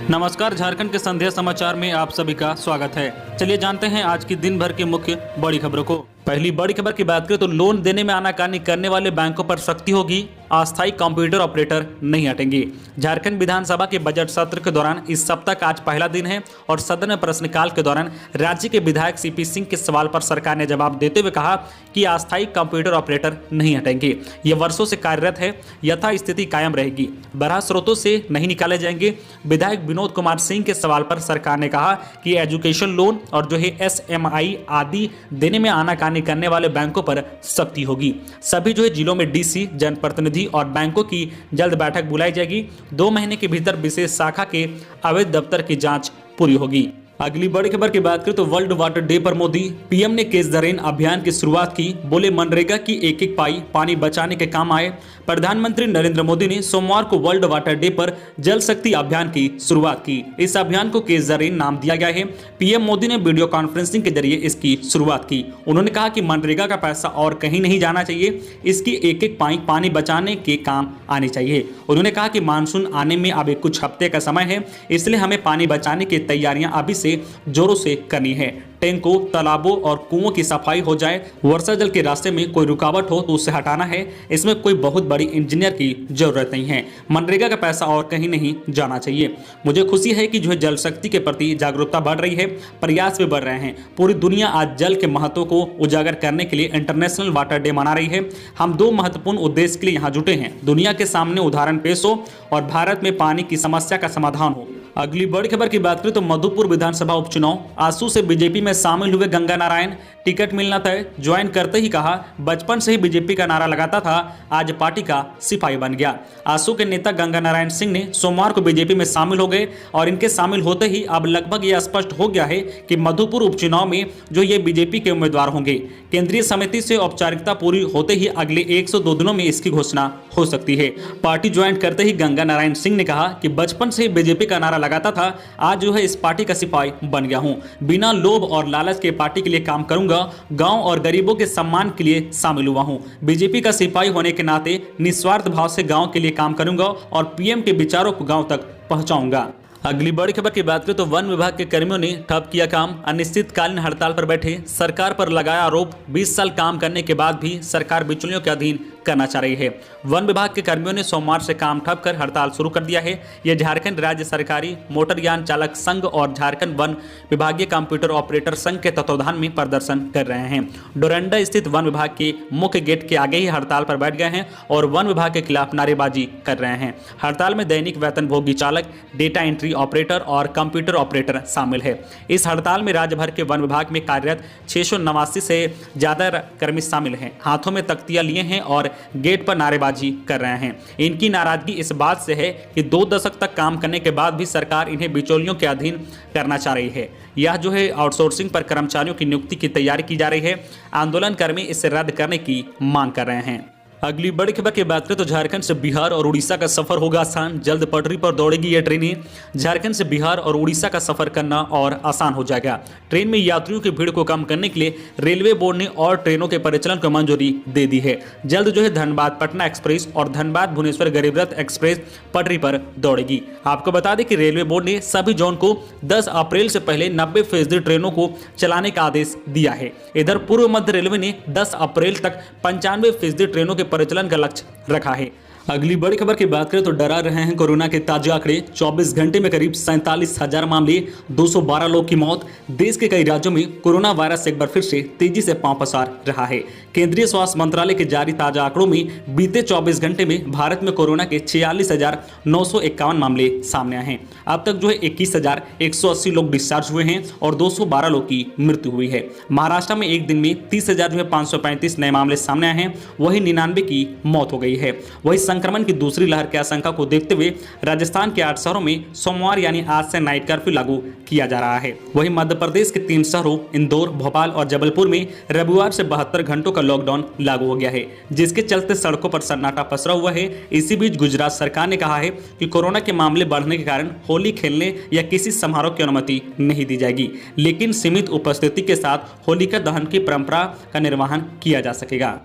नमस्कार, झारखंड के संध्या समाचार में आप सभी का स्वागत है। चलिए जानते हैं आज की दिन भर की मुख्य बड़ी खबरों को। पहली बड़ी खबर की बात करें तो लोन देने में आनाकानी करने वाले बैंकों पर सख्ती होगी, अस्थायी कंप्यूटर ऑपरेटर नहीं हटेंगे। झारखंड विधानसभा के बजट सत्र के दौरान इस सप्ताह का आज पहला दिन है और सदन में प्रश्नकाल के दौरान राज्य के विधायक सीपी सिंह के सवाल पर सरकार ने जवाब देते हुए कहा कि अस्थायी कंप्यूटर ऑपरेटर नहीं हटेंगे। ये वर्षों से कार्यरत है, यथास्थिति कायम रहेगी, बरहा स्रोतों से नहीं निकाले जाएंगे। विधायक विनोद कुमार सिंह के सवाल पर सरकार ने कहा कि एजुकेशन लोन और SMI आदि देने में आनाकानी करने वाले बैंकों पर सख्ती होगी। सभी जिलों में डीसी, जनप्रतिनिधि और बैंकों की जल्द बैठक बुलाई जाएगी। 2 महीने के भीतर विशेष शाखा के अवैध दफ्तर की जांच पूरी होगी। अगली बड़ी खबर की बात करें तो वर्ल्ड वाटर डे पर मोदी पीएम ने केस द रेन अभियान की शुरुआत की। बोले मनरेगा की एक एक पाई पानी बचाने के काम आए। प्रधानमंत्री नरेंद्र मोदी ने सोमवार को वर्ल्ड वाटर डे पर जल शक्ति अभियान की शुरुआत की। इस अभियान को केस द रेन नाम दिया गया है। पीएम मोदी ने वीडियो कॉन्फ्रेंसिंग के जरिए इसकी शुरुआत की। उन्होंने कहा कि मनरेगा का पैसा और कहीं नहीं जाना चाहिए, इसकी एक एक पाई पानी बचाने के काम आनी चाहिए। उन्होंने कहा कि मानसून आने में अभी कुछ हफ्ते का समय है, इसलिए हमें पानी बचाने की तैयारियां अभी से जोरों से करनी है। टैंकों, तालाबों और कुओं की सफाई हो जाए। वर्षा जल के रास्ते में कोई रुकावट हो तो उसे हटाना है। इसमें कोई बहुत बड़ी इंजीनियर की जरूरत नहीं है। मनरेगा का पैसा और कहीं नहीं जाना चाहिए। मुझे खुशी है कि जल शक्ति के प्रति जागरूकता बढ़ रही है, प्रयास भी बढ़ रहे हैं। पूरी दुनिया आज जल के महत्व को उजागर करने के लिए इंटरनेशनल वाटर डे मना रही है। हम 2 महत्वपूर्ण उद्देश्य के लिए यहाँ जुटे हैं। दुनिया के सामने उदाहरण पेश हो और भारत में पानी की समस्या का समाधान हो। अगली बड़ी खबर की बात करें तो मधुपुर विधानसभा उपचुनाव। आसू से बीजेपी में शामिल हुए गंगा नारायण, टिकट मिलना तय। ज्वाइन करते ही कहा बचपन से ही बीजेपी का नारा लगाता था, आज पार्टी का सिपाही बन गया। आसू के नेता गंगा नारायण सिंह ने सोमवार को बीजेपी में शामिल हो गए और इनके शामिल होते ही अब लगभग यह स्पष्ट हो गया है कि मधुपुर उपचुनाव में ये बीजेपी के उम्मीदवार होंगे। केंद्रीय समिति से औपचारिकता पूरी होते ही अगले 102 दिनों में इसकी घोषणा हो सकती है। पार्टी ज्वाइन करते ही गंगा नारायण सिंह ने कहा कि बचपन से ही बीजेपी का नारा लगाता था, आज इस पार्टी का सिपाही बन गया हूं। बिना लोभ और लालच के पार्टी के लिए काम करूंगा। गांव और गरीबों के सम्मान के लिए शामिल हुआ हूं। बीजेपी का सिपाही होने के नाते निस्वार्थ भाव से गांव के लिए काम करूंगा और पीएम के विचारों को गांव तक पहुंचाऊंगा। अगली बड़ी खबर की बात करें तो वन विभाग के कर्मियों ने ठप किया काम। अनिश्चितकालीन हड़ताल पर बैठे, सरकार पर लगाया आरोप। 20 साल काम करने के बाद भी सरकार बिचौलियों के अधीन करना चाह रही है। वन विभाग के कर्मियों ने सोमवार से काम ठप कर हड़ताल शुरू कर दिया है। यह झारखंड राज्य सरकारी मोटरयान चालक संघ और झारखंड वन विभागीय कंप्यूटर ऑपरेटर संघ के तत्वाधान में प्रदर्शन कर रहे हैं। डोरंडा स्थित वन विभाग के मुख्य गेट के आगे ही हड़ताल पर बैठ गए हैं और वन विभाग के खिलाफ नारेबाजी कर रहे हैं। हड़ताल में दैनिक वेतनभोगी चालक, डेटा एंट्री ऑपरेटर और कंप्यूटर ऑपरेटर शामिल है। इस हड़ताल में राज्य भर के वन विभाग में कार्यरत 689 से ज्यादा कर्मी शामिल हैं। हाथों में तख्तियां लिए हैं और गेट पर नारेबाजी कर रहे हैं। इनकी नाराजगी इस बात से है कि 2 दशक तक काम करने के बाद भी सरकार इन्हें बिचौलियों के अधीन करना चाह रही है। यह आउटसोर्सिंग पर कर्मचारियों की नियुक्ति की तैयारी की जा रही है। आंदोलनकर्मी इसे रद्द करने की मांग कर रहे हैं। अगली बड़ी खबर की बात करें तो झारखंड से बिहार और उड़ीसा का सफर होगा आसान। जल्द पटरी पर दौड़ेगी ये ट्रेनें। झारखंड से बिहार और उड़ीसा का सफर करना और आसान हो जाएगा। ट्रेन में यात्रियों की भीड़ को कम करने के लिए रेलवे बोर्ड ने और ट्रेनों के परिचालन को मंजूरी दे दी है। जल्द धनबाद पटना एक्सप्रेस और धनबाद भुवनेश्वर गरीब रथ एक्सप्रेस पटरी पर दौड़ेगी। आपको बता दें कि रेलवे बोर्ड ने सभी जोन को 10 अप्रैल से पहले 90% ट्रेनों को चलाने का आदेश दिया है। इधर पूर्व मध्य रेलवे ने 10 अप्रैल तक 95% ट्रेनों के परिचालन का लक्ष्य रखा है। अगली बड़ी खबर की बात करें तो डरा रहे हैं कोरोना के ताजा आंकड़े। 24 घंटे में करीब 47,000 मामले, 212 लोग की मौत। देश के कई राज्यों में कोरोना वायरस एक बार फिर से तेजी से पांव पसार रहा है। केंद्रीय स्वास्थ्य मंत्रालय के जारी ताजा आंकड़ों में बीते 24 घंटे में भारत में कोरोना के 46,951 मामले सामने आए हैं। अब तक 21,180 लोग डिस्चार्ज हुए हैं और 212 लोग की मृत्यु हुई है। महाराष्ट्र में एक दिन में 30,535 नए मामले सामने आए हैं, वही 99 की मौत हो गई है। वही संक्रमण की दूसरी लहर की आशंका को देखते हुए राजस्थान के 8 शहरों में सोमवार यानी आज से नाइट कर्फ्यू लागू किया जा रहा है। वहीं मध्य प्रदेश के 3 शहरों इंदौर, भोपाल और जबलपुर में रविवार से 72 घंटों का लॉकडाउन लागू हो गया है, जिसके चलते सड़कों पर सन्नाटा पसरा हुआ है। इसी बीच गुजरात सरकार ने कहा है कि कोरोना के मामले बढ़ने के कारण होली खेलने या किसी समारोह की अनुमति नहीं दी जाएगी, लेकिन सीमित उपस्थिति के साथ होलिका दहन की परंपरा का निर्वहन किया जा सकेगा।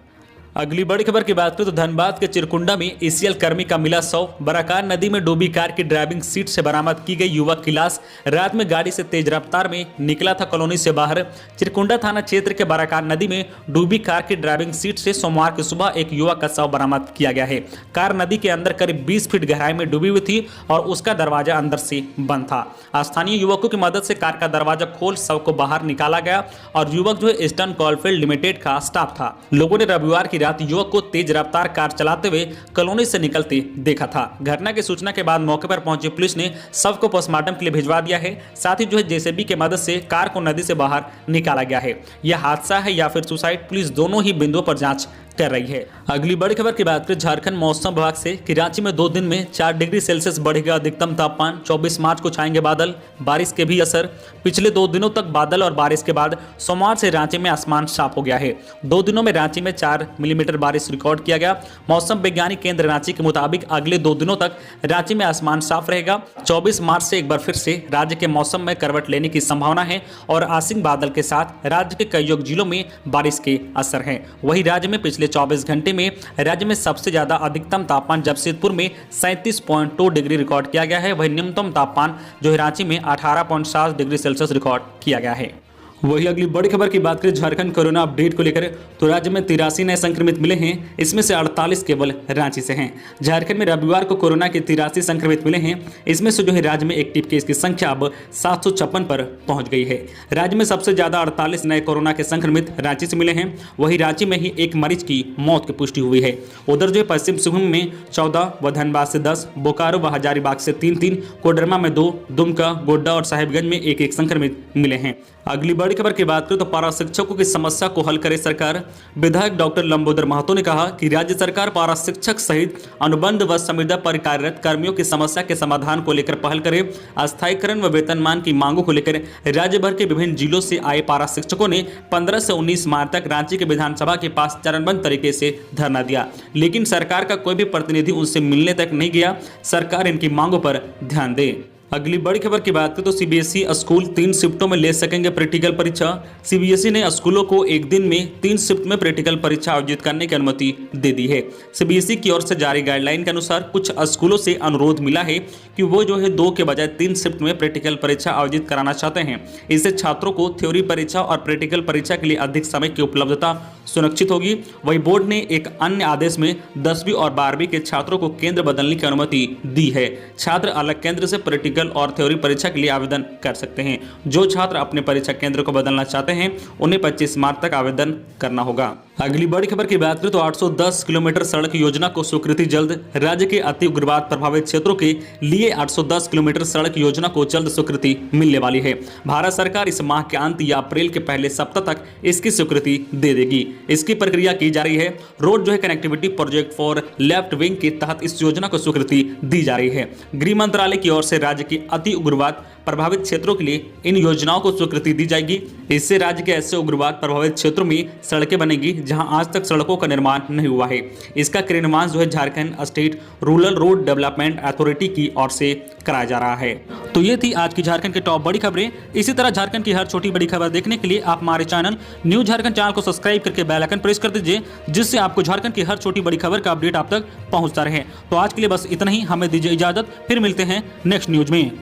अगली बड़ी खबर की बात करें तो धनबाद के चिरकुंडा में ईसीएल कर्मी का मिला शव। बराकार नदी में डूबी कार की ड्राइविंग सीट से बरामद की गई युवक की लाश। रात में गाड़ी से तेज रफ्तार में निकला था कॉलोनी से बाहर। चिरकुंडा थाना क्षेत्र के बराकार नदी में डूबी कार की ड्राइविंग सीट से सोमवार की सुबह एक युवक का शव बरामद किया गया है। कार नदी के अंदर करीब 20 फीट गहराई में डूबी हुई थी और उसका दरवाजा अंदर से बंद था। स्थानीय युवकों की मदद से कार का दरवाजा खोल शव को बाहर निकाला गया और युवक जो है ईस्टर्न कोलफील्ड लिमिटेड का स्टाफ था। लोगों ने रविवार की रात युवक को तेज रफ्तार कार चलाते हुए कॉलोनी से निकलते देखा था। घटना की सूचना के बाद मौके पर पहुंची पुलिस ने शव को पोस्टमार्टम के लिए भिजवा दिया है। साथ ही जो है जेसीबी की मदद से कार को नदी से बाहर निकाला गया है। यह हादसा है या फिर सुसाइड, पुलिस दोनों ही बिंदुओं पर जांच कर रही है। अगली बड़ी खबर की बात करें झारखंड मौसम विभाग से कि रांची में 2 दिन में 4 डिग्री सेल्सियस बढ़ेगा अधिकतम तापमान। 24 मार्च को छाएंगे बादल, बारिश के भी असर। पिछले 2 दिनों तक बादल और बारिश के बाद सोमवार से रांची में आसमान साफ हो गया है। 2 दिनों में रांची में 4 मिलीमीटर बारिश रिकॉर्ड किया गया। मौसम वैज्ञानिक केंद्र रांची के मुताबिक अगले 2 दिनों तक रांची में आसमान साफ रहेगा। 24 मार्च से एक बार फिर से राज्य के मौसम में करवट लेने की संभावना है और आसिन बादल के साथ राज्य के कई जिलों में बारिश के असर है। वही राज्य में पिछले 24 घंटे में राज्य में सबसे ज्यादा अधिकतम तापमान जमशेदपुर में 37.2 डिग्री रिकॉर्ड किया गया है। वही न्यूनतम तापमान जो है रांची में 18.7 डिग्री सेल्सियस रिकॉर्ड किया गया है। वही अगली बड़ी खबर की बात करें झारखंड कोरोना अपडेट को लेकर तो राज्य में 83 नए संक्रमित मिले हैं। इसमें से 48 केवल रांची से हैं। झारखंड में रविवार को कोरोना के 83 संक्रमित मिले हैं। इसमें से जो है राज्य में एक्टिव केस की संख्या अब 756 पर पहुंच गई है। राज्य में सबसे ज्यादा 48 नए कोरोना के संक्रमित रांची से मिले हैं। वही रांची में ही एक मरीज की मौत की पुष्टि हुई है। उधर जो है पश्चिम सिंहभूम में 14, व धनबाद से 10, बोकारो व हजारीबाग से 3, कोडरमा में 2, दुमका, गोड्डा और साहिबगंज में 1 संक्रमित मिले हैं। अगली बड़ी खबर की बात करें तो पारा शिक्षकों की समस्या को हल करे सरकार। विधायक डॉक्टर लंबोदर महतो ने कहा कि राज्य सरकार पारा शिक्षक सहित अनुबंध व संविदा पर कार्यरत कर्मियों की समस्या के समाधान को लेकर पहल करे। अस्थायीकरण व वेतनमान की मांगों को लेकर राज्य भर के विभिन्न जिलों से आए पारा शिक्षकों ने 15 से 19 मार्च तक रांची के विधानसभा के पास चरणबद्ध तरीके से धरना दिया, लेकिन सरकार का कोई भी प्रतिनिधि उनसे मिलने तक नहीं गया। सरकार इनकी मांगों पर ध्यान दे। अगली बड़ी खबर की बात करें तो सीबीएसई स्कूल 3 शिफ्टों में ले सकेंगे प्रैक्टिकल परीक्षा। सीबीएसई ने स्कूलों को एक दिन में 3 शिफ्ट में प्रैक्टिकल परीक्षा आयोजित करने की अनुमति दे दी है। सीबीएसई की ओर से जारी गाइडलाइन के अनुसार कुछ स्कूलों से अनुरोध मिला है कि वो जो है 2 के बजाय 3 शिफ्ट में प्रैक्टिकल परीक्षा आयोजित कराना चाहते हैं। इससे छात्रों को थ्योरी परीक्षा और प्रैक्टिकल परीक्षा के लिए अधिक समय की उपलब्धता सुनिश्चित होगी। वही बोर्ड ने एक अन्य आदेश में 10वीं और 12वीं के छात्रों को केंद्र बदलने की अनुमति दी है। छात्र अलग केंद्र से प्रैक्टिकल और थ्योरी परीक्षा के लिए आवेदन कर सकते हैं। जो छात्र अपने परीक्षा केंद्र को बदलना चाहते हैं उन्हें 25 मार्च तक आवेदन करना होगा। अगली बड़ी खबर की बात करें तो 810 किलोमीटर सड़क योजना को स्वीकृति जल्द। राज्य के अति उग्रवाद प्रभावित क्षेत्रों के लिए 810 किलोमीटर सड़क योजना को जल्द स्वीकृति मिलने वाली है। भारत सरकार इस माह के अंत या अप्रैल के पहले सप्ताह तक इसकी स्वीकृति दे देगी। इसकी प्रक्रिया की जा रही है। रोड जो है connectivity project for left wing के तहत इस योजना को स्वीकृति दी जा रही है। गृह मंत्रालय की ओर से राज्य के अति उग्रवाद प्रभावित क्षेत्रों के लिए इन योजनाओं को स्वीकृति दी जाएगी। इससे राज्य के ऐसे उग्रवाद प्रभावित क्षेत्रों में सड़कें बनेगी जहां आज तक सड़कों का निर्माण नहीं हुआ है। इसका क्रियान्वयन जो है Jharkhand state rural road development authority की ओर से कराया जा रहा है। तो ये थी आज की झारखंड की टॉप बड़ी खबरें। इसी तरह झारखंड की हर छोटी बड़ी खबर देखने के लिए आप हमारे चैनल न्यूज झारखंड चैनल को सब्सक्राइब करके बेल आइकन प्रेस कर दीजिए, जिससे आपको झारखंड की हर छोटी बड़ी खबर का अपडेट आप तक पहुंचता रहे। तो आज के लिए बस इतना ही। हमें दीजिए इजाजत, फिर मिलते हैं नेक्स्ट न्यूज में।